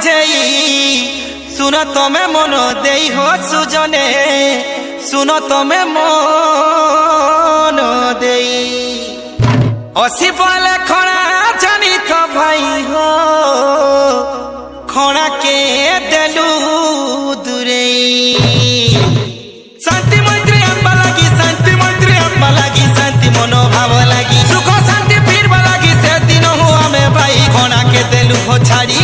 बुझेई सुन तमे मन देई हो सुजने सुन तमे मन देई असी बोले खणा जानी तो भाई हो खणा के देलू दूरे शांति मंत्री आंबा लगी शांति मंत्री आंबा लगी शांति मनोभाव लगी सुख शांति फिर लगी से दिन हो हमें भाई खणा के देलू हो छाड़ी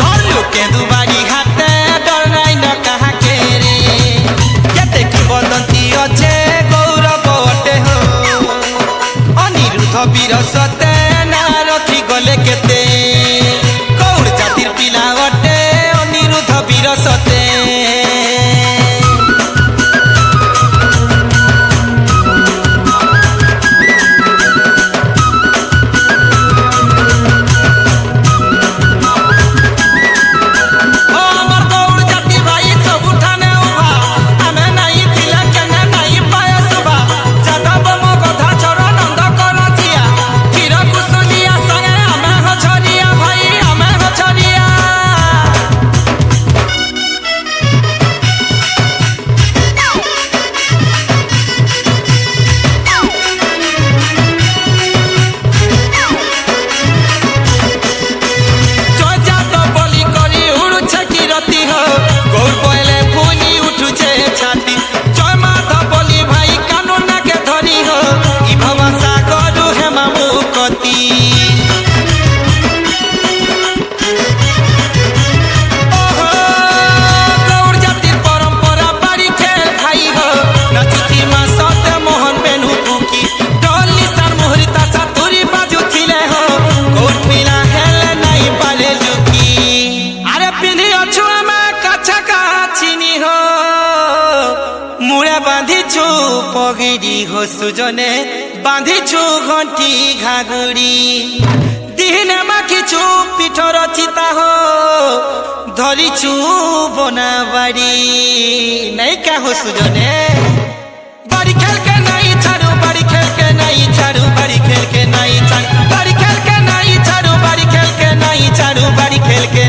धरलू के दुबारी हाथे डर नाई न कहा के रे केते की बदंती अच्छे गौरव अटे हो अनिरुद्ध वीर सते ना रखी गले केते कौड़ जातिर पिला अटे अनिरुद्ध वीर सते पगिरी हो सुजने बांधिछु घंटी घागुड़ी दिहने माखिछु पिठर चिता हो धरिछु बनाबाड़ी नहीं क्या हो सुजने बाड़ी खेल के नहीं छाड़ू बाड़ी खेल के नहीं छाड़ू बाड़ी खेल के नहीं छाड़ू बाड़ी खेल के नहीं छाड़ू बाड़ी खेल के नहीं छाड़ू बाड़ी खेल के